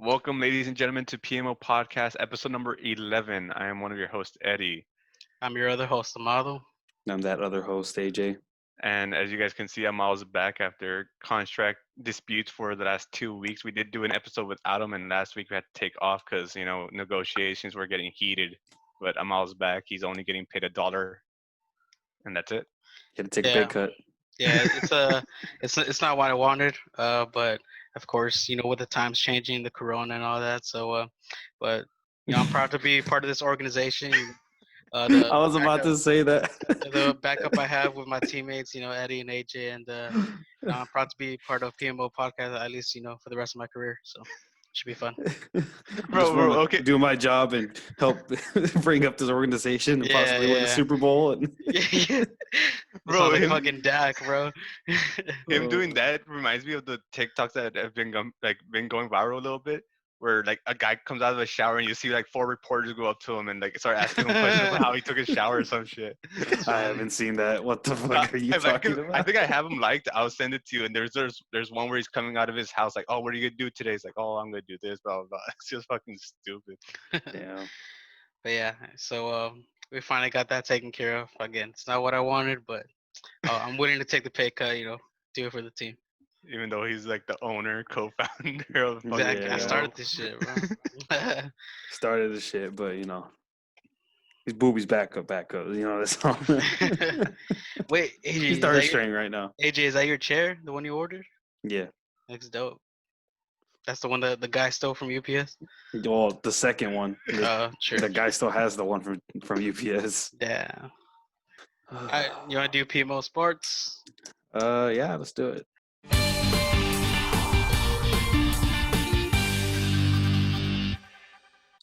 Welcome, ladies and gentlemen, to PMO Podcast, episode number 11. I am one of your hosts, Eddie. I'm your other host, Amado. I'm that other host, AJ. And as you guys can see, Amal's back after contract disputes for the last 2 weeks. We did do an episode without him, and last week we had to take off because, negotiations were getting heated. But Amal's back. He's only getting paid $1, and that's it. You had to take a pay cut. Yeah, it's not what I wanted. But of course, with the times changing, the corona and all that. So, but I'm proud to be part of this organization. I was about to say that. The backup I have with my teammates, Eddie and AJ, and I'm proud to be part of PMO Podcast at least, for the rest of my career. So, should be fun. Bro, okay. Do my job and help bring up this organization and possibly win the Super Bowl. And bro, like fucking Dak, bro. Him doing that reminds me of the TikToks that have been going viral a little bit, where like a guy comes out of the shower and you see like 4 reporters go up to him and like start asking him questions about how he took his shower or some shit. I haven't seen that. What the fuck are you talking about? I think I have him liked. I'll send it to you. And there's one where he's coming out of his house like, oh, what are you gonna do today? He's like, oh, I'm gonna do this, blah blah blah. It's just fucking stupid. Yeah. But yeah, so we finally got that taken care of. Again, it's not what I wanted, but I'm willing to take the pay cut. Do it for the team. Even though he's like the owner, co-founder of exactly. Yeah. I started this shit, bro. Started the shit, but his boobies back up. That's all. Wait, AJ, he's third string right now. AJ, is that your chair? The one you ordered? Yeah. Looks dope. That's the one that the guy stole from UPS? Well, the second one. Sure. The guy still has the one from UPS. Yeah. You want to do PMO Sports? Yeah, let's do it.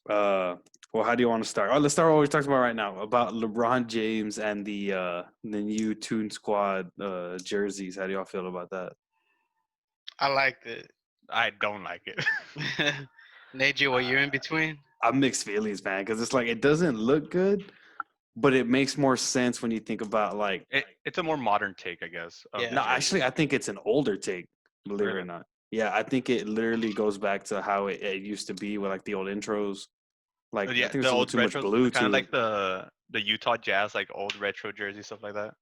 Well, how do you want to start? Let's start what we're talking about right now, about LeBron James and the new Toon Squad jerseys. How do y'all feel about that? I liked it. I don't like it. Neji, what you're in between? I'm mixed feelings, man, because it's like it doesn't look good, but it makes more sense when you think about like it's a more modern take, I guess. Yeah. No, actually, I think it's an older take, believe it Really? or not. Yeah, I think it literally goes back to how it used to be with like the old intros. Like Yeah, I think the there's old too much retro, blue kind to of like the Utah Jazz, like old retro jersey stuff like that.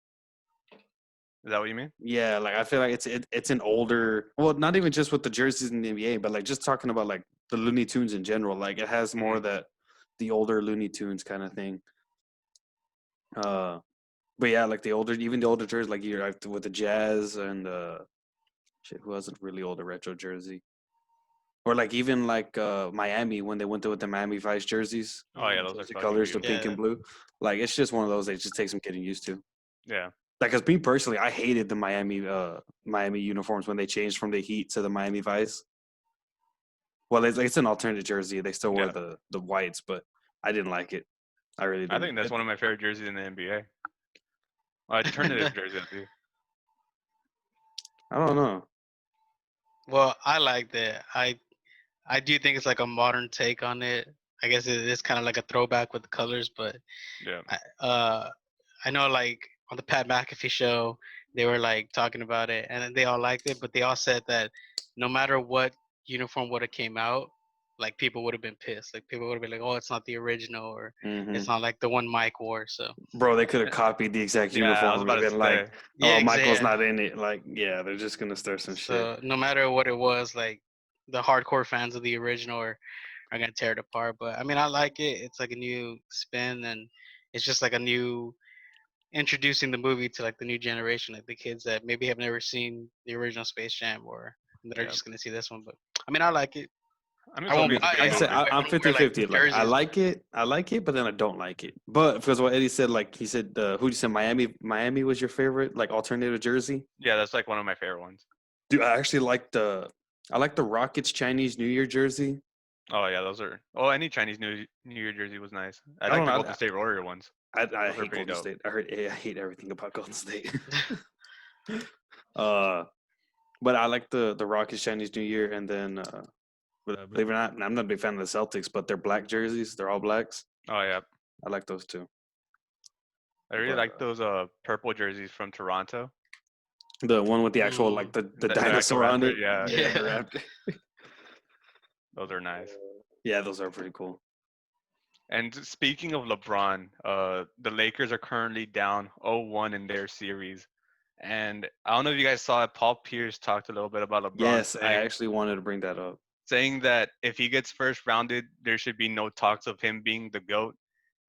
Is that what you mean? Yeah, like I feel like it's an older. Well, not even just with the jerseys in the NBA, but like just talking about like the Looney Tunes in general. Like it has more that the older Looney Tunes kind of thing. But yeah, like even the older jerseys, like you're like with the Jazz and shit, who has a really older retro jersey? Or like even like Miami when they went there with the Miami Vice jerseys. Oh yeah, those are The fucking colors, the beautiful. pink and blue. Like it's just one of those that just takes some getting used to. Yeah. Like, cause me personally, I hated the Miami uniforms when they changed from the Heat to the Miami Vice. Well, it's an alternate jersey. They still wear the whites, but I didn't like it. I really didn't. I think that's one of my favorite jerseys in the NBA. Alternative jersey, I do. I don't know. Well, I liked it. I do think it's like a modern take on it. I guess it is kind of like a throwback with the colors, but Yeah. I know like on the Pat McAfee show, they were like talking about it and they all liked it, but they all said that no matter what uniform would have came out, like people would have been pissed. Like people would have been like, oh, it's not the original or it's not like the one Mike wore. So Bro, they could have copied the exact Yeah, I was uniform about and to been like, say. oh, Yeah, Michael's exact- not in it. Like, yeah, they're just gonna stir some shit. So no matter what it was, like the hardcore fans of the original are gonna tear it apart. But I mean, I like it. It's like a new spin, and it's just like a new introducing the movie to like the new generation, like the kids that maybe have never seen the original Space Jam or that are just gonna see this one. But I mean, I like it. I mean, I won't some buy people it. Like I said, I I'm don't wear, like, 50-50. Like, jerseys. I like it, but then I don't like it. But because what Eddie said, like he said, who you said Miami was your favorite, like alternative jersey. Yeah, that's like one of my favorite ones. Dude, I actually like the Rockets Chinese New Year jersey. Oh yeah, those are. Oh, any Chinese New Year jersey was nice. I don't like the know, Golden State Warrior ones. I are hate pretty Golden dope. State. I hate everything about Golden State. But I like the Rockets Chinese New Year, and then believe it or not, I'm not a big fan of the Celtics, but their black jerseys, they're all blacks. Oh yeah, I like those too. I really But, like those purple jerseys from Toronto. The one with the actual like the The dinosaur actual on raptor, it. yeah. Yeah. the raptor. Those are nice. Yeah, those are pretty cool. And speaking of LeBron, the Lakers are currently down 0-1 in their series. And I don't know if you guys saw it. Paul Pierce talked a little bit about LeBron Yes, I actually wanted to bring that up. saying that if he gets first rounded, there should be no talks of him being the GOAT.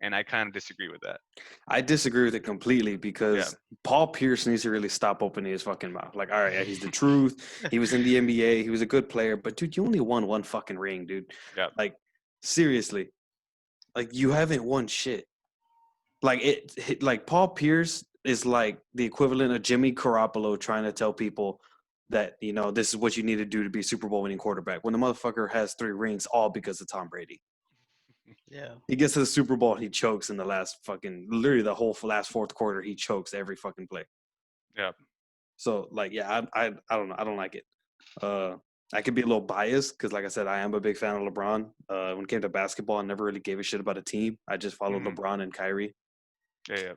And I kind of disagree with that. I disagree with it completely Yeah. because Paul Pierce needs to really stop opening his fucking mouth. Like, all right, yeah, he's the truth. He was in the NBA. He was a good player, but dude, you only won one fucking ring, dude. Yeah. Like, seriously, like you haven't won shit. Like like Paul Pierce is like the equivalent of Jimmy Garoppolo trying to tell people that this is what you need to do to be a Super Bowl winning quarterback. When the motherfucker has 3 rings, all because of Tom Brady. Yeah. He gets to the Super Bowl, he chokes in the last fucking, literally the whole last fourth quarter. He chokes every fucking play. Yeah. So like, yeah, I don't know, I don't like it. I could be a little biased because, like I said, I am a big fan of LeBron. When it came to basketball, I never really gave a shit about a team. I just followed Mhm. LeBron and Kyrie. Yeah.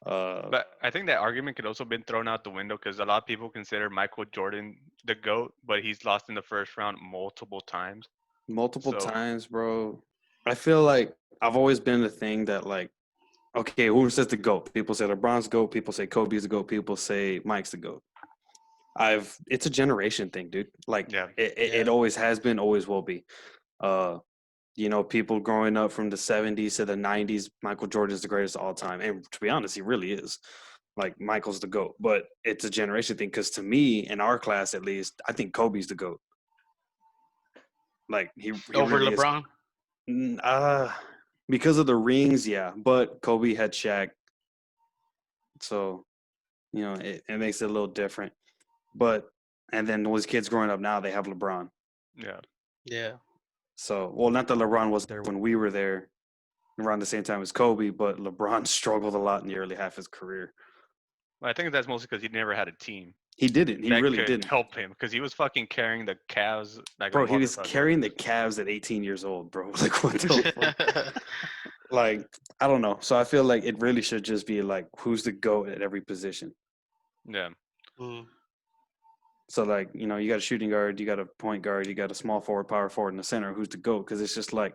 Uh, But I think that argument could also been thrown out the window because a lot of people consider Michael Jordan the GOAT, but he's lost in the first round multiple times. multiple So times, bro. I feel like I've always been the thing that, like, okay, who says the GOAT? People say LeBron's GOAT. People say Kobe's the GOAT. People say Mike's the GOAT. It's a generation thing, dude. Like yeah, it always has been, always will be. Uh, people growing up from the 70s to the 90s, Michael Jordan is the greatest of all time. And to be honest, he really is. Like, Michael's the GOAT. But it's a generation thing because to me, in our class at least, I think Kobe's the GOAT. Like, he Over really is. LeBron. Because of the rings, yeah. But Kobe had Shaq. So, it makes it a little different. But, and then those kids growing up now, they have LeBron. yeah. Yeah. So, well, not that LeBron was there when we were there around the same time as Kobe, but LeBron struggled a lot in the early half of his career. Well, I think that's mostly because he never had a team He didn't. He that really could didn't. help him because he was fucking carrying the Cavs like Bro, a he was motherfucker. carrying the Cavs at 18 years old, bro. Like, what the fuck? Like, I don't know. So I feel like it really should just be like, who's the GOAT at every position? Yeah, Mm. So, like, you got a shooting guard, you got a point guard, you got a small forward, power forward in the center. Who's the GOAT? Because it's just like,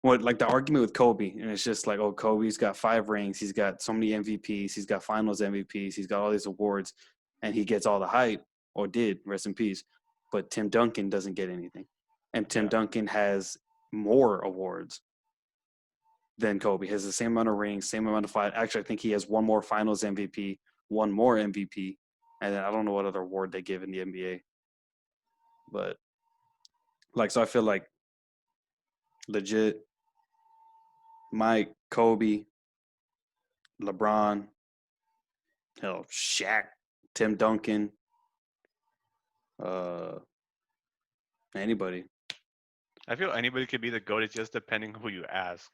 like the argument with Kobe, and it's just like, oh, Kobe's got 5 rings, he's got so many MVPs, he's got Finals MVPs, he's got all these awards, and he gets all the hype, or did, rest in peace. But Tim Duncan doesn't get anything, and Tim Duncan has more awards than Kobe. He has the same amount of rings, same amount of fight. Actually, I think he has one more Finals MVP, one more MVP, and then I don't know what other award they give in the NBA. But like, so I feel like legit Mike, Kobe, LeBron, hell, Shaq, Tim Duncan, anybody. I feel anybody could be the GOAT. It's just depending who you ask.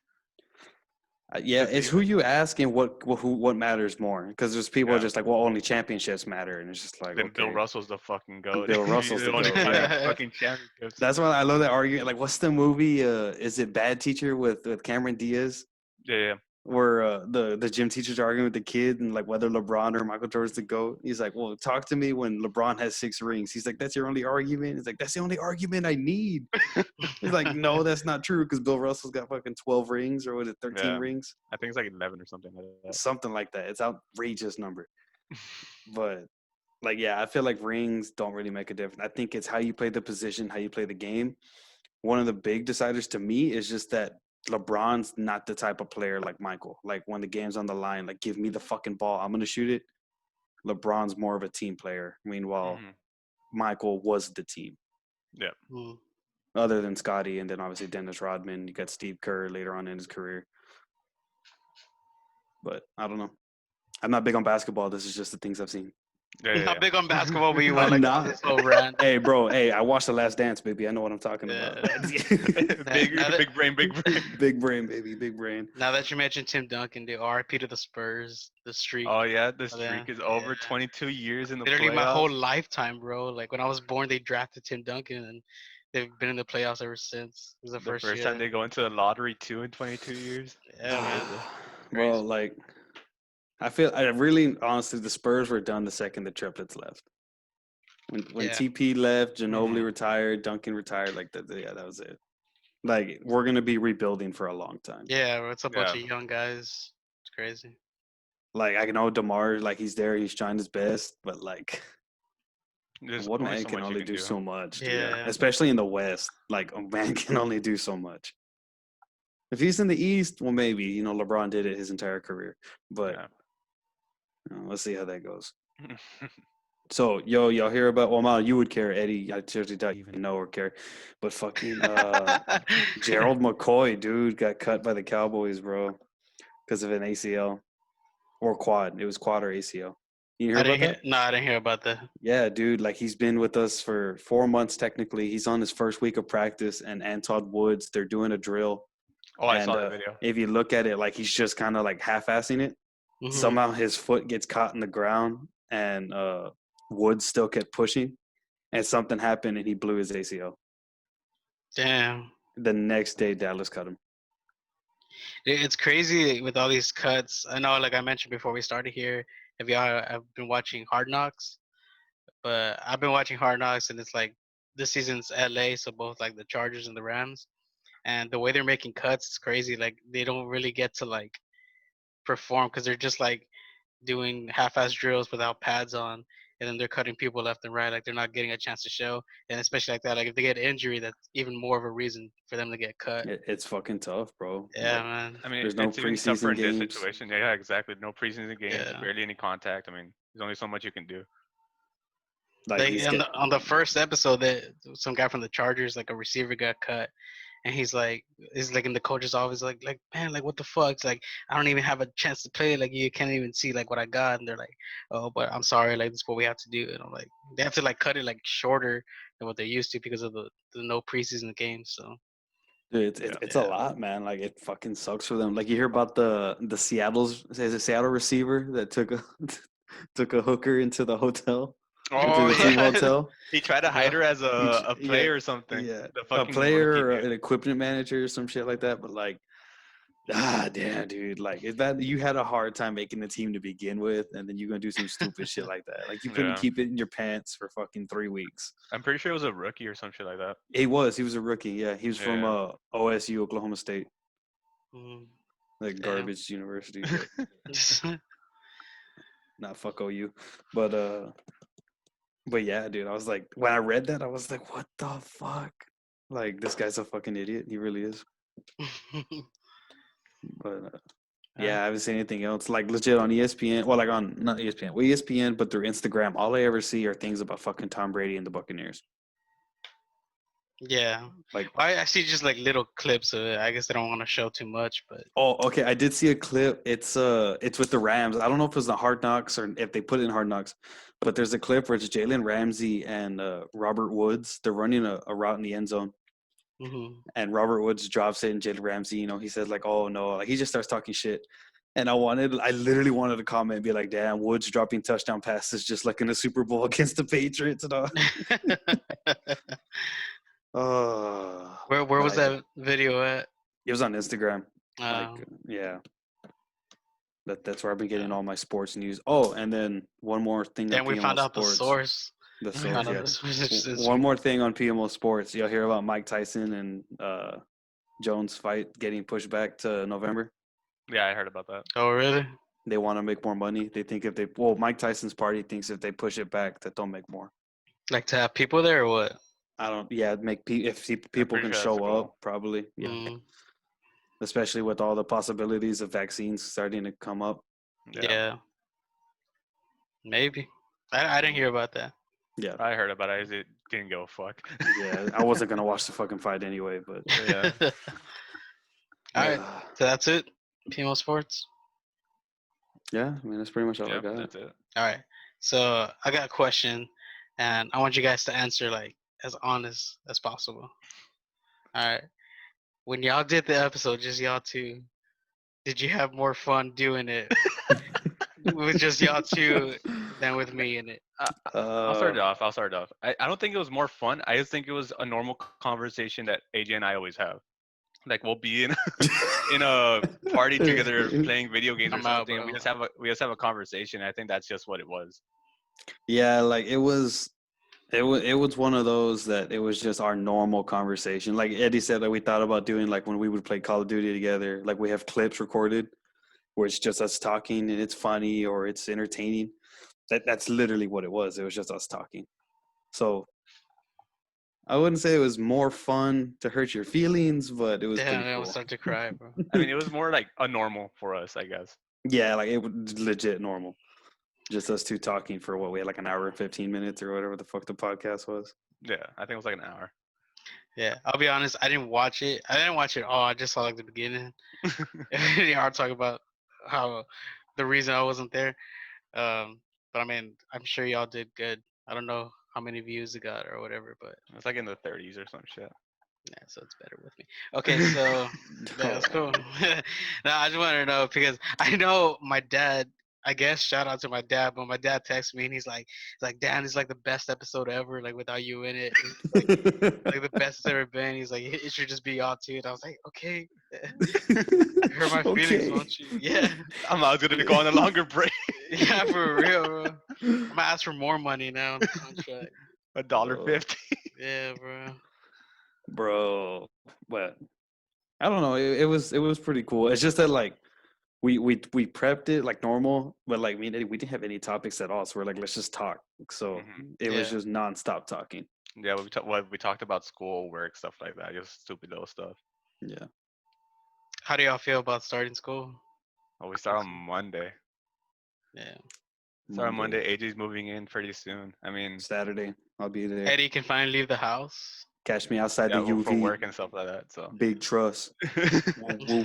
Yeah, Cause it's who you ask and what matters more. Because there's people Yeah. just like, well, only championships matter, and it's just like, Then okay. Bill Russell's the fucking GOAT. Bill Russell's He's the only GOAT, won yeah. fucking championships. That's why I love that argument. Like, what's the movie? Is it Bad Teacher with Cameron Diaz? Yeah. Where the gym teacher's arguing with the kid and like whether LeBron or Michael Jordan's the GOAT. He's like, well, talk to me when LeBron has 6 rings. He's like, that's your only argument? He's like, that's the only argument I need. He's like, no, that's not true because Bill Russell's got fucking 12 rings, or was it 13 Yeah. rings? I think it's like 11 or something like that. Something like that. It's outrageous number. But like, yeah, I feel like rings don't really make a difference. I think it's how you play the position, how you play the game. One of the big deciders to me is just that LeBron's not the type of player like Michael. Like, when the game's on the line, like, give me the fucking ball, I'm gonna shoot it. LeBron's more of a team player. Meanwhile, Michael was the team. Yeah. Mm. Other than Scotty, and then obviously Dennis Rodman. You got Steve Kerr later on in his career. But I don't know. I'm not big on basketball. This is just the things I've seen. Yeah. Not big on basketball, but you I'm want like not. this whole rant. Hey, bro. Hey, I watched The Last Dance, baby. I know what I'm talking about. big, Now that- big brain, big brain. Big brain, baby. Big brain. Now that you mentioned Tim Duncan, the RIP to the Spurs, the streak. Oh yeah, the Oh, yeah. streak is over. Yeah. 22 years in the Literally playoffs. my whole lifetime, bro. Like when I was born, they drafted Tim Duncan, and they've been in the playoffs ever since. It was the the first first year. time they go into the lottery too in 22 years. Yeah, man. Bro, Crazy. like, I really, honestly, the Spurs were done the second the triplets left. When Yeah. TP left, Ginobili Mhm. retired, Duncan retired. Like that. Yeah, that was it. Like we're gonna be rebuilding for a long time. Yeah, it's a bunch Yeah. of young guys. It's crazy. Like I know Demar, like he's there, he's trying his best, but like There's one only man so can much you only can do do. so much. Yeah, Yeah. especially in the West, like a man can only do so much. If he's in the East, well, maybe LeBron did it his entire career, but Yeah. let's see how that goes. So, y'all hear about? Well, Mal, you would care, Eddie. I seriously doubt you even know or care, but fucking Gerald McCoy, dude, got cut by the Cowboys, bro, because of an ACL or quad. It was quad or ACL. You hear I about didn't that? hear. No, I didn't hear about that. Yeah, dude. Like he's been with us for 4 months technically. He's on his first week of practice, and Anton Woods, they're doing a drill, Oh, I and saw that video. if you look at it, like he's just kind of like half-assing it. Hmm. Somehow his foot gets caught in the ground, and Woods still kept pushing, and something happened, and he blew his ACL. Damn. The next day, Dallas cut him. It's crazy with all these cuts. I know, like I mentioned before we started here, if y'all have been watching Hard Knocks, but I've been watching Hard Knocks, and it's like this season's LA, so both like the Chargers and the Rams, and the way they're making cuts is crazy. Like they don't really get to like perform because they're just like doing half-ass drills without pads on, and then they're cutting people left and right. Like they're not getting a chance to show, and especially like that, like if they get injury, that's even more of a reason for them to get cut. It's fucking tough, bro. Yeah, Like man. I mean, there's no it's even tougher preseason in this games. situation. Yeah, exactly. No preseason games, Yeah. barely any contact. I mean, there's only so much you can do. Like Like he's on the first episode, that some guy from the Chargers, like a receiver, got cut, and he's like in the coach's office, like man, like what the fuck? It's like I don't even have a chance to play. Like you can't even see like what I got, and they're like, oh, but I'm sorry, like this is what we have to do, and I'm like, they have to like cut it like shorter than what they used to because of the no preseason games. So Dude, it's Yeah. it's, it's a yeah, lot, man. Like it fucking sucks for them. Like you hear about the Seattle receiver that took a took a hooker into the hotel, into Oh the team yeah, hotel. he tried to hide her as a Yeah, player or something. yeah, The a fucking player or rookie dude. an equipment manager or some shit like that. But like, damn, dude, like is that you had a hard time making the team to begin with, and then you're gonna do some stupid shit like that. Like you couldn't Yeah, keep it in your pants for fucking 3 weeks. I'm pretty sure it was a rookie or some shit like that. He was a rookie. Yeah, he was from Yeah. OSU, Oklahoma State, mm, like damn. garbage university. But not fuck OU. But yeah, dude, I was like, when I read that, I was like, what the fuck? Like, this guy's a fucking idiot. He really is. But yeah, I haven't seen anything else. Like, legit on ESPN. Well, like on, not ESPN. Well, ESPN, but through Instagram, all I ever see are things about fucking Tom Brady and the Buccaneers. Yeah. Like, I see just like little clips of it. I guess they don't want to show too much, but oh, okay. I did see a clip. It's with the Rams. I don't know if it was the Hard Knocks or if they put it in Hard Knocks, but there's a clip where it's Jalen Ramsey and Robert Woods. They're running a route in the end zone, mhm. and Robert Woods drops it, and Jalen Ramsey, he says like, "Oh no," like he just starts talking shit. And I literally wanted to comment and be like, "Damn, Woods dropping touchdown passes just like in the Super Bowl against the Patriots and all." Oh, Where but was that video at? it was on Instagram. Like, Um, yeah. That's where I've been getting yeah. all my sports news. Oh, and then one more thing on Then we PMO found out the Sports. source. The We source, found out yeah. the source this One week. more thing on PMO Sports. You'll hear about Mike Tyson and Jones fight getting pushed back to November. Yeah, I heard about that. Oh, really? They want to make more money. They think Mike Tyson's party thinks if they push it back that they'll make more. Like to have people there or what? I don't. Yeah, if people pretty can sure that's the show goal. up, probably. Yeah, Mm, especially with all the possibilities of vaccines starting to come up. yeah. Maybe. I didn't hear about that. Yeah, I heard about it. It didn't go fuck. yeah. I wasn't gonna watch the fucking fight anyway, but Yeah. All right. So that's it. PMO Sports. yeah. I mean, that's pretty much all I Yeah, got. that's it. All right. So I got a question, and I want you guys to answer like as honest as possible. All right. When y'all did the episode, just y'all two, did you have more fun doing it with just y'all two than with me in it? I'll start it off. I don't think it was more fun. I just think it was a normal conversation that AJ and I always have. Like we'll be in in a party together playing video games or I'm out, something, and bro. we just have a conversation. I think that's just what it was. Yeah, like it was. It was one of those that it was just our normal conversation. Like Eddie said, that we thought about doing like when we would play Call of Duty together. Like we have clips recorded where it's just us talking and it's funny or it's entertaining. That's literally what it was. It was just us talking. So I wouldn't say it was more fun to hurt your feelings, but it was Damn, pretty I almost cool. start to cry, bro. I mean, it was more like a normal for us, I guess. Yeah, like it was legit normal. Just us two talking for what we had like an hour and 15 minutes or whatever the fuck the podcast was. Yeah, I think it was like an hour. Yeah, I'll be honest. I didn't watch it. I didn't watch it all. I just saw like the beginning. I'll talk about how the reason I wasn't there. But I mean, I'm sure y'all did good. I don't know how many views it got or whatever, but It's like in the 30s or some shit. yeah, so it's better with me. Okay, so yeah, that's cool. No, I just wanted to know because I know my dad. I guess shout out to my dad, but my dad texted me and he's like, Dan, it's like the best episode ever, like without you in it. It's like the best it's ever been. He's like, it should just be y'all two. And I was like, okay, hurt my feelings, Okay. won't you? Yeah, I was gonna go on a longer break. yeah, for real, bro. I'm gonna ask for more money now on the contract. $1.50. Yeah, bro. Bro, but I don't know. It was pretty cool. It's just that like we prepped it like normal, but like we didn't have any topics at all. So we're like, let's just talk. So it was Yeah. just nonstop talking. Yeah, we talked about school, work, stuff like that. Just stupid little stuff. Yeah. How do y'all feel about starting school? Oh, we start on Monday. Yeah. Start on Monday. AJ's moving in pretty soon. I mean, Saturday, I'll be there. Eddie can finally leave the house. Catch me outside yeah, the well, UV. for work and stuff like that. So, Big trust. Woo, woo.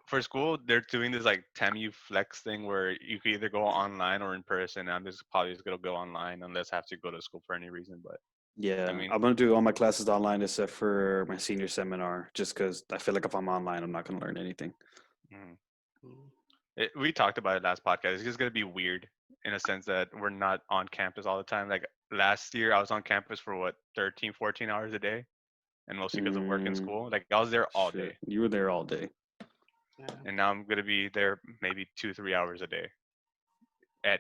for school, they're doing this like TAMU Flex thing where you can either go online or in person. I'm just probably just gonna go online unless I have to go to school for any reason. But Yeah, I mean, I'm gonna do all my classes online except for my senior seminar, just because I feel like if I'm online, I'm not gonna learn anything. mm. We talked about it last podcast. It's just gonna be weird in a sense that we're not on campus all the time. Like last year, I was on campus for what 13, 14 hours a day, and mostly because of work and Mm, school. Like I was there all shit. day, You were there all day. Yeah. and now I'm gonna be there maybe 2, 3 hours a day, at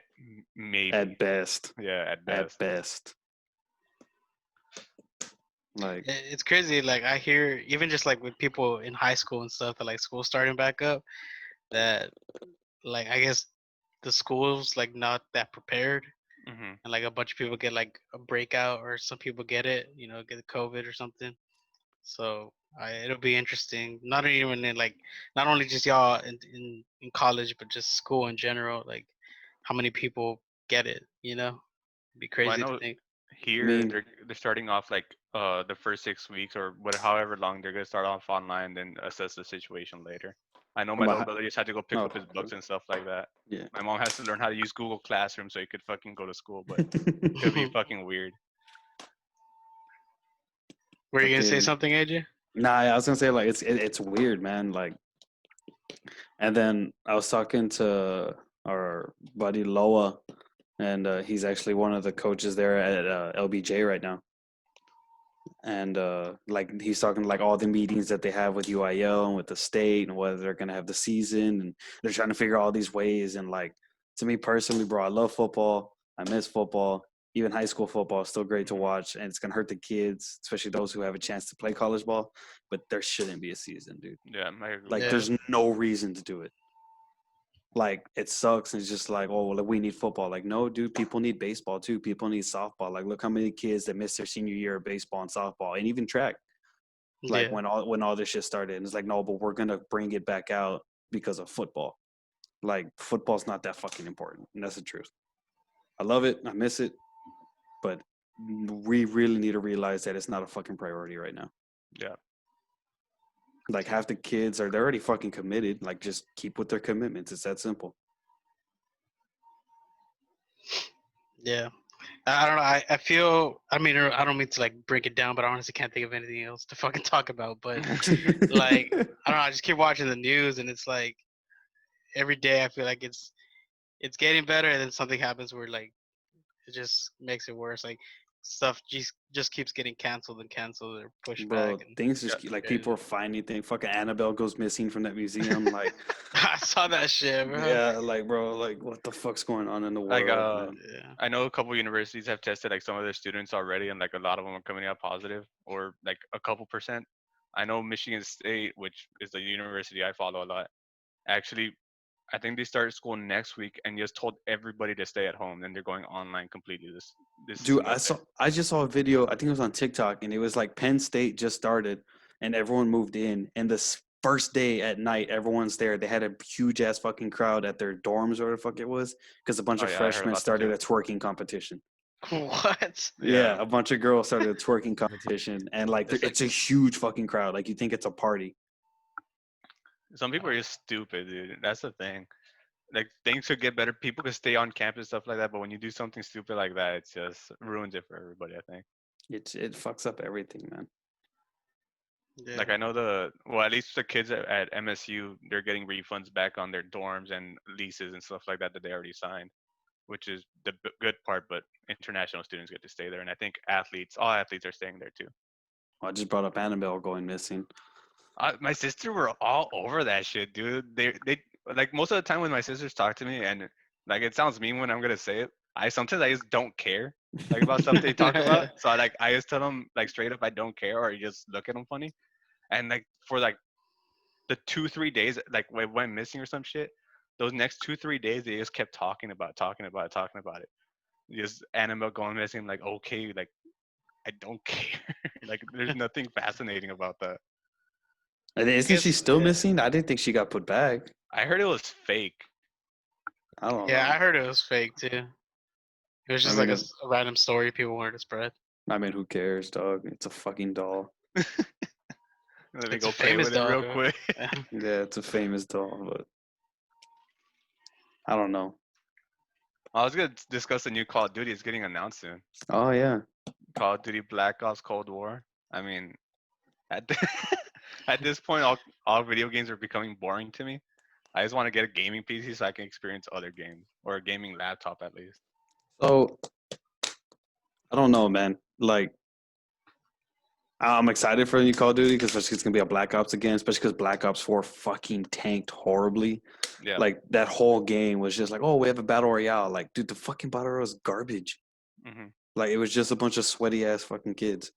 maybe. At best. Yeah, at At best. best. Like, It's crazy. Like I hear even just like with people in high school and stuff that like school starting back up, that like I guess the school's like not that prepared, Hmm. and like a bunch of people get like a breakout or some people get it, get COVID or something. So it'll be interesting. Not even in like not only just y'all in college, but just school in general. Like how many people get it? It'd be Well, I crazy to know think. I here mean, they're starting off like the first 6 weeks or whatever, however long they're gonna start off online, then assess the situation later. I know I'm my a little hi- brother just had to go pick oh, up his books and stuff like that. yeah. My mom has to learn how to use Google Classroom so he could fucking go to school, but it's gonna be fucking weird. Were you gonna say Fucking- something, AJ? Nah, I was gonna say like it's weird, man. Like, and then I was talking to our buddy Loa, and he's actually one of the coaches there at LBJ right now. And like he's talking like all the meetings that they have with UIL and with the state and whether they're gonna have the season, and they're trying to figure out all these ways. And like to me personally, bro, I love football. I miss football. Even high school football is still great to watch, and it's gonna hurt the kids, especially those who have a chance to play college ball. But there shouldn't be a season, dude. Yeah, I agree Like with there's that. no reason to do it. Like it sucks, and it's just like, oh well, we need football. Like no, dude, people need baseball too. People need softball. Like look how many kids that missed their senior year of baseball and softball, and even track. Like Yeah. when all this shit started, and it's like no, but we're gonna bring it back out because of football. Like football's not that fucking important, and that's the truth. I love it. I miss it, but we really need to realize that it's not a fucking priority right now. Yeah. Like half the kids they're already fucking committed. Like just keep with their commitments. It's that simple. Yeah. I don't know. I feel. I mean, I don't mean to like break it down, but I honestly can't think of anything else to fucking talk about. But like, I don't know. I just keep watching the news, and it's like every day I feel like it's getting better, and then something happens where like it just makes it worse. Like stuff just keeps getting canceled and canceled or pushed back. Bro, And things just Yeah. keep, like people are finding things. Fucking Annabelle goes missing from that museum. Like, I saw that shit, bro. yeah, like bro, like what the fuck's going on in the Like world, man? Yeah. I know a couple universities have tested like some of their students already, and like a lot of them are coming out positive, or like a couple percent. I know Michigan State, which is the university I follow a lot, actually, I think they started school next week and just told everybody to stay at home, and they're going online completely this Dude, semester. I just saw a video. I think it was on TikTok, and it was like Penn State just started, and everyone moved in. And this first day at night, everyone's there. They had a huge ass fucking crowd at their dorms, or whatever the fuck it was, because a bunch Oh of yeah, I heard freshmen about that started too. a twerking competition. What? Yeah, Yeah, a bunch of girls started a twerking competition, and like it's like it's a huge fucking crowd. Like you think it's a party. some people are just stupid, dude. That's the thing. Like things could get better. People could stay on campus, stuff like that. But when you do something stupid like that, it just ruins it for everybody. I think. It fucks up everything, man. Yeah. Like I know at least the kids at MSU, they're getting refunds back on their dorms and leases and stuff like that that they already signed, which is the good part. But international students get to stay there, and I think all athletes are staying there too. I just brought up Annabelle going missing. My sister were all over that shit, dude. They like most of the time when my sisters talk to me, and like it sounds mean when I'm gonna say it. I just don't care like about stuff they talk about. So I just tell them like straight up I don't care, or you just look at them funny. And like for like the 2-3 days like we went missing or some shit, those next 2-3 days they just kept talking about it. Just Annabelle going missing. Like okay, like I don't care. Like there's nothing fascinating about that. And isn't she Guess, still yeah. missing? I didn't think she got put back. I heard it was fake. I don't Yeah, know. I heard it was fake too. It was I just mean, like a random story people wanted to spread. who cares, dog? It's a fucking doll. Let me It's a go play famous with it dog. real quick. Yeah. Yeah, it's a famous doll, but I don't know. I was gonna discuss the new Call of Duty. It's getting announced soon. Oh yeah, Call of Duty Black Ops Cold War. I mean, at at this point, all video games are becoming boring to me. I just want to get a gaming PC so I can experience other games or a gaming laptop at least. so I don't know, man. Like I'm excited for the new Call of Duty because it's gonna be a Black Ops again, especially because Black Ops 4 fucking tanked horribly. Yeah. Like that whole game was just like, oh, we have a battle royale. Like, dude, the fucking battle royale is garbage. Hmm. Like it was just a bunch of sweaty ass fucking kids.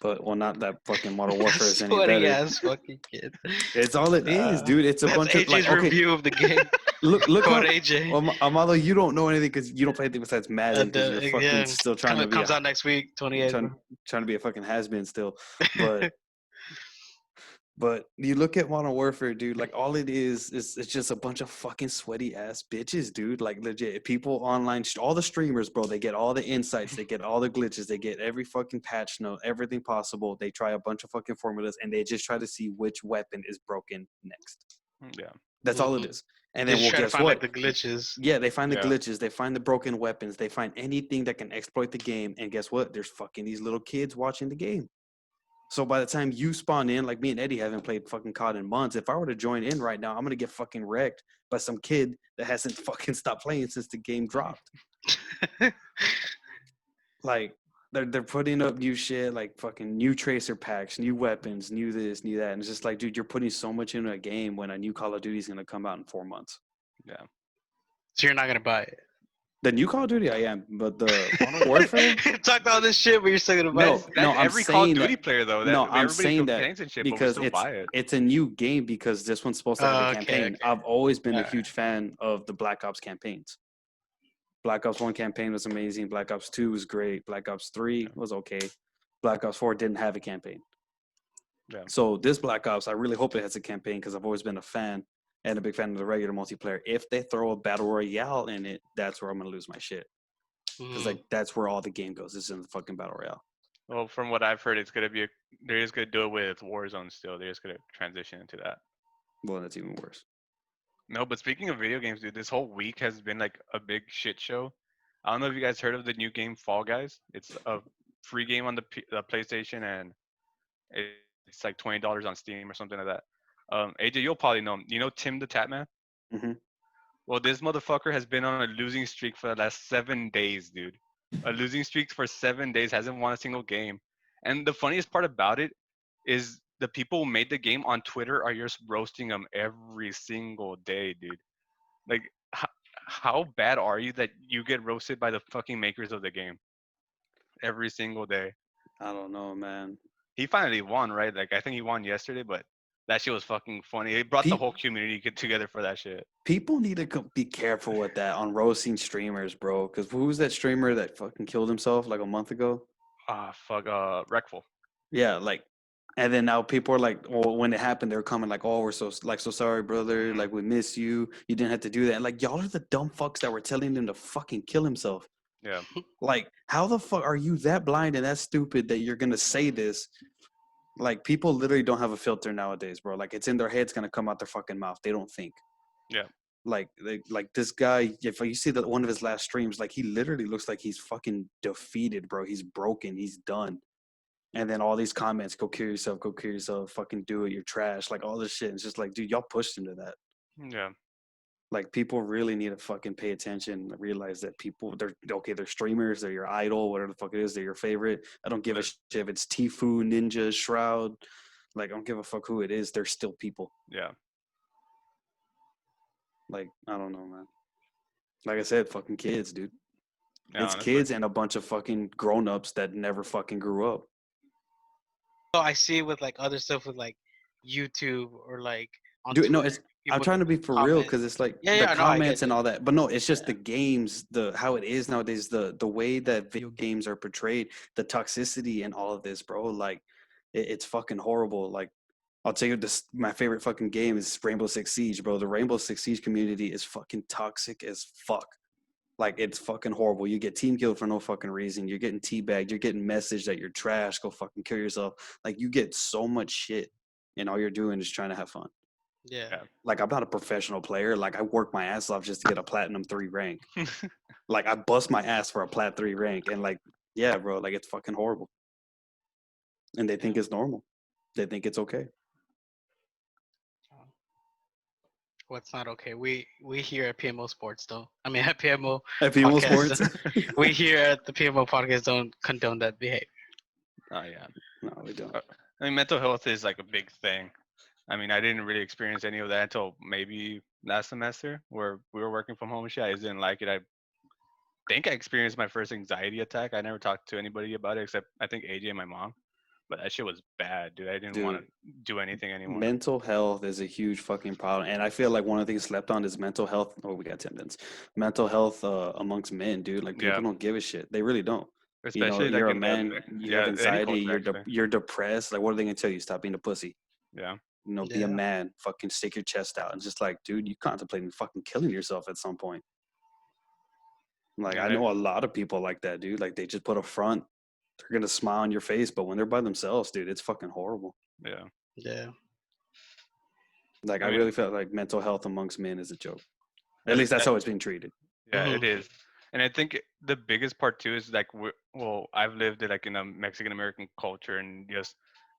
But well, not that fucking Modern Warfare is any Sweaty better. ass fucking kid. It's all it is, dude. It's a That's bunch of AJ's like, okay, review of the game. look Quote how AJ. Amado, you don't know anything because you don't play anything besides Madden because you're fucking Yeah, still trying to be comes out next week, 28th. trying to be a fucking has-been still. But you look at Modern Warfare, dude, like all it is it's just a bunch of fucking sweaty ass bitches, dude. Like legit people online, all the streamers, bro, they get all the insights, they get all the glitches, they get every fucking patch note, everything possible. They try a bunch of fucking formulas and they just try to see which weapon is broken next. Yeah. That's all it Mhm. is. And They then, just well, try to guess find what? like the glitches. Yeah, they find the Yeah. glitches, they find the broken weapons, they find anything that can exploit the game. And guess what? There's fucking these little kids watching the game. So by the time you spawn in, like me and Eddie haven't played fucking COD in months. If I were to join in right now, I'm gonna get fucking wrecked by some kid that hasn't fucking stopped playing since the game dropped. Like they're putting up new shit, like fucking new tracer packs, new weapons, new this, new that, and it's just like, dude, you're putting so much into a game when a new Call of Duty is gonna come out in 4 months. Yeah. So you're not gonna buy it. The new Call of Duty, I am, but the Modern Warfare. Talked all this shit, but you're still gonna buy No, it. That's I'm every Call of saying Duty that. player though. No, I'm Everybody saying that complains and shit, but we because still buy it. it's a new game because this one's supposed to have a Oh, okay, campaign. okay. I've always been a Alright. huge fan of the Black Ops campaigns. Black Ops 1 campaign was amazing. Black Ops 2 was great. Black Ops 3 was okay. Black Ops 4 didn't have a campaign. Yeah. So this Black Ops, I really hope it has a campaign because I've always been a fan and a big fan of the regular multiplayer. If they throw a battle royale in it, that's where I'm gonna lose my shit. Because Mhm. like that's where all the game goes. Is in the fucking battle royale. Well, from what I've heard, they're just gonna do it with Warzone still. They're just gonna transition into that. Well, that's even worse. No, but speaking of video games, dude, this whole week has been like a big shit show. I don't know if you guys heard of the new game Fall Guys. It's a free game on the PlayStation, and it's like $20 on Steam or something like that. AJ, you'll probably know him. You know Tim the Tatman? Mhm. Well, this motherfucker has been on a losing streak for the last 7 days, dude. A losing streak for 7 days, hasn't won a single game. And the funniest part about it is the people who made the game on Twitter are just roasting them every single day, dude. Like, how, how bad are you that you get roasted by the fucking makers of the game every single day? I don't know, man. He finally won, right? Like, I think he won yesterday, but that shit was fucking funny. It brought the Pe- whole community together for that shit. People need to be careful with that on roasting streamers, bro. Because who was that streamer that fucking killed himself like a month ago? Ah, fuck, Wreckful. Yeah, like, and then now people are like, well, when it happened, they're coming like, oh, we're so sorry, brother. Mhm. Like, we miss you. You didn't have to do that. And like, y'all are the dumb fucks that were telling him to fucking kill himself. Yeah, Like, how the fuck are you that blind and that stupid that you're gonna say this? Like, people literally don't have a filter nowadays, bro. Like, it's in their head, it's gonna come out their fucking mouth. They don't think. yeah, Like this guy, if you see that one of his last streams, like he literally looks like he's fucking defeated, bro. He's broken, he's done. And then all these comments, go kill yourself, fucking do it, you're trash, like all this shit. It's just like, dude, y'all pushed him to that. yeah, Like people really need to fucking pay attention, and realize that people, they're okay, they're streamers, they're your idol, whatever the fuck it is, they're your favorite. I don't give a But- shit if it's Tifu, Ninja, Shroud. Like I don't give a fuck who it is. They're still people. yeah. Like I don't know, man. Like I said, fucking kids, dude. Yeah, It's honestly. kids and a bunch of fucking grown-ups that never fucking grew up. So I see it with like other stuff with like YouTube or like on Dude, no, Twitter. it's I'm People trying to be for real comment. because it's like Yeah, the yeah, no, I comments get and it. all that. But no, it's just Yeah. the games, the how it is nowadays, the way that video games are portrayed, the toxicity and all of this, bro. Like it's fucking horrible. Like I'll tell you this, my favorite fucking game is Rainbow Six Siege, bro. The Rainbow Six Siege community is fucking toxic as fuck. Like it's fucking horrible. You get team killed for no fucking reason. You're getting teabagged. You're getting messaged that you're trash. Go fucking kill yourself. Like you get so much shit, and all you're doing is trying to have fun. Yeah. Yeah. Like I'm not a professional player. Like I work my ass off just to get a platinum 3 rank. Like I bust my ass for a plat 3 rank, and like yeah, bro, like it's fucking horrible. And they think it's normal. They think it's okay. What's not okay? We here at PMO Sports though. I mean at PMO At PMO Podcast. Sports, We here at the PMO Podcast don't condone that behavior. Oh yeah. no, we don't. I mean, mental health is like a big thing. I mean, I didn't really experience any of that until maybe last semester where we were working from home and shit. I just didn't like it. I think I experienced my first anxiety attack. I never talked to anybody about it except I think AJ and my mom. But that shit was bad, dude. I didn't want Dude, to do anything anymore. mental health is a huge fucking problem, and I feel like one of the things slept on is mental health. Oh, we got 10 minutes. Mental health amongst men, dude. Like Yeah, people don't give a shit. They really don't. You know, especially like you're a in the man. You have yeah any anxiety. culture actually. You're depressed. Like, what are they gonna tell you? Stop being a pussy. Yeah, You know, be a Yeah. man. Fucking stick your chest out. And just like, dude, you contemplating fucking killing yourself at some point. Like, yeah, I know a lot of people like that, dude. Like, they just put a front. They're gonna smile on your face, but when they're by themselves, dude, it's fucking horrible. yeah. Yeah. Like, I I mean, really felt like mental health amongst men is a joke. At and least that's that, how it's being treated. yeah, Mhm. it is. And I think the biggest part too is like well, I've lived like in a Mexican American culture, and just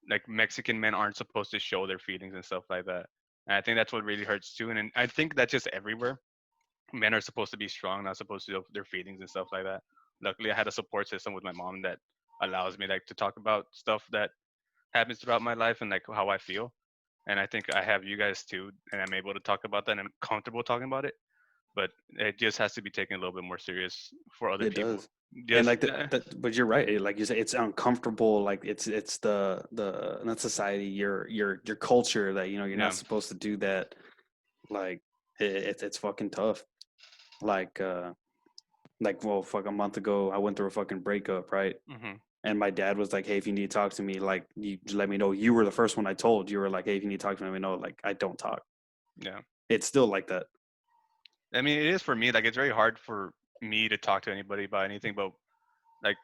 like Mexican men aren't supposed to show their feelings and stuff like that. And I think that's what really hurts too. And I think that's just everywhere. Men are supposed to be strong, not supposed to show their feelings and stuff like that. Luckily, I had a support system with my mom that allows me like to talk about stuff that happens throughout my life and like how I feel. And I think I have you guys too, and I'm able to talk about that and I'm comfortable talking about it. But it just has to be taken a little bit more serious for other It people. does. And Just like but you're right. Like you say, it's uncomfortable. Like it's the not society, your culture that you know you're yeah, not supposed to do that. Like it's fucking tough. Like well, fuck, a month ago, I went through a fucking breakup, right? hmm And my dad was like, "Hey, if you need to talk to me, like, you just let me know." You were the first one I told. You were like, "Hey, if you need to talk to me, let me know." Like, I don't talk. yeah. It's still like that. I mean, it is for me. Like, it's very hard for me to talk to anybody about anything, but like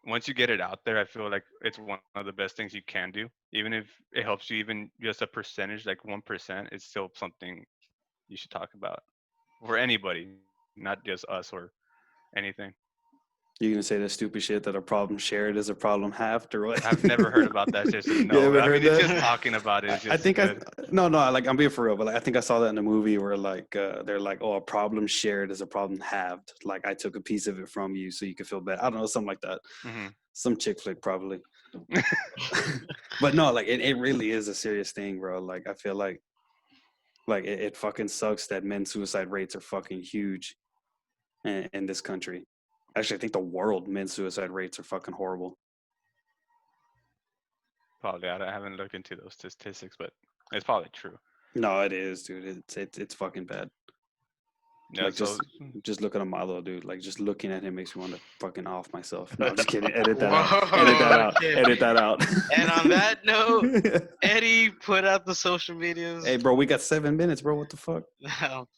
once you get it out there, I feel like it's one of the best things you can do. Even if it helps you, even just a percentage, like 1%, it's still something you should talk about for anybody, not just us or anything. You gonna say that stupid shit that a problem shared is a problem halved or what? I've never heard about that shit. So no, You ever I heard mean, it's that? just talking about it. It's just I think good. no, like I'm being for real, but like, I think I saw that in a movie where like they're like, oh, a problem shared is a problem halved. Like I took a piece of it from you so you could feel bad. I don't know, something like that. Hmm. Some chick flick probably. But no, like it really is a serious thing, bro. Like I feel like it fucking sucks that men's suicide rates are fucking huge in this country. Actually, I think the world men's suicide rates are fucking horrible. Probably. I haven't looked into those statistics, but it's probably true. No, it is, dude. It's fucking bad. Yeah. Like So just look at Amado, dude. Like just looking at him makes me want to fucking off myself. No, I'm just kidding. Edit that out. Whoa, Edit that out. okay. Edit that out. And on that note, Eddie put out the social medias. Hey, bro, we got 7 minutes, bro. What the fuck?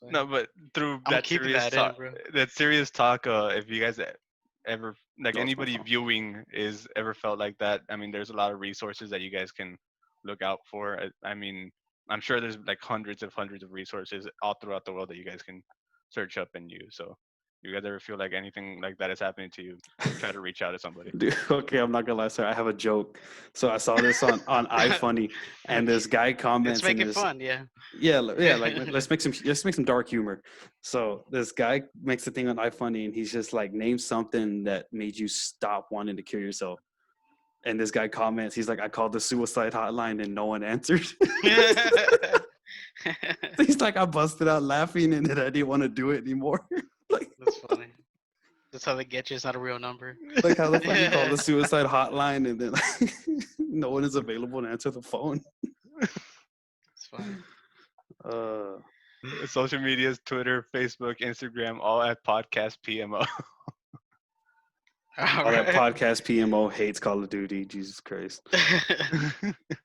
no, but through I'm that keeping serious that in, talk, bro. if you guys ever like That was my anybody fault. viewing is ever felt like that, I mean, there's a lot of resources that you guys can look out for. I mean, I'm sure there's like hundreds of resources all throughout the world that you guys can search up and use. So, you guys ever feel like anything like that is happening to you, try to reach out to somebody. Dude, okay, I'm not gonna lie, sir. I have a joke. So I saw this on iFunny, and this guy comments. Let's make in it this, fun, yeah. Yeah. Like let's make some dark humor. So this guy makes a thing on iFunny, and he's just like, name something that made you stop wanting to kill yourself. And this guy comments, he's like, I called the suicide hotline and no one answered. He's like, I busted out laughing and then I didn't want to do it anymore. Like, That's funny. That's how they get you. It's not a real number. like how the fuck you call the suicide hotline and then like, no one is available to answer the phone. It's funny. Social medias, Twitter, Facebook, Instagram, all at Podcast PMO. All All that right. podcast PMO hates Call of Duty. Jesus Christ.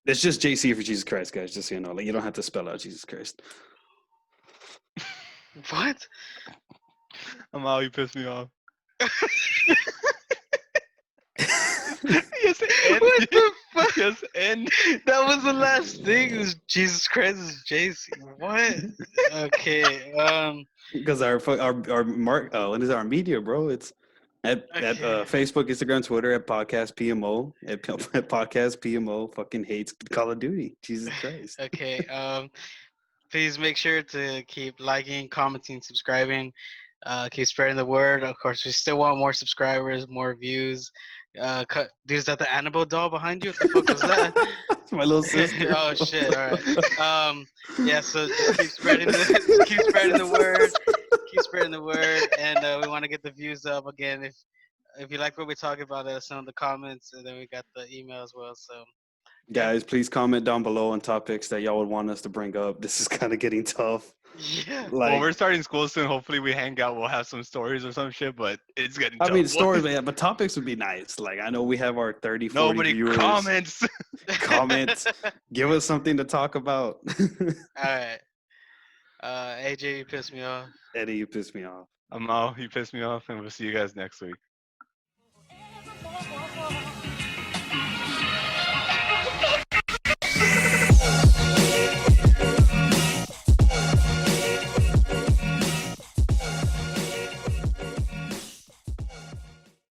It's just JC for Jesus Christ, guys. Just so you know, like you don't have to spell out Jesus Christ. What? Amado, you pissed me off. Yes, and What the fuck? yes, and That was the last thing. It was Jesus Christ is JC. What? Okay. Because our mark what is our media, bro? It's at Facebook, Instagram, Twitter at Podcast PMO at Podcast PMO fucking hates Call of Duty. Jesus Christ. Okay. Please make sure to keep liking, commenting, subscribing. Keep spreading the word. Of course, we still want more subscribers, more views. Dude, is that the Annabelle doll behind you? What the fuck was that? It's my little sister. Oh shit! All right. Yeah. So just keep spreading the word. Keep spreading the word, and we want to get the views up again. If you like what we talk about, let us know in the comments, and then we got the email as well. So. Guys, please comment down below on topics that y'all would want us to bring up. This is kind of getting tough. Yeah. Like, well, we're starting school soon. Hopefully, we hang out. We'll have some stories or some shit. But it's getting. I tough. mean, stories, but topics would be nice. Like, I know we have our 30, 40 Nobody viewers. comments. Comments. Give us something to talk about. All right. AJ, you pissed me off. Eddie, you pissed me off. Amado, you pissed me off, and we'll see you guys next week.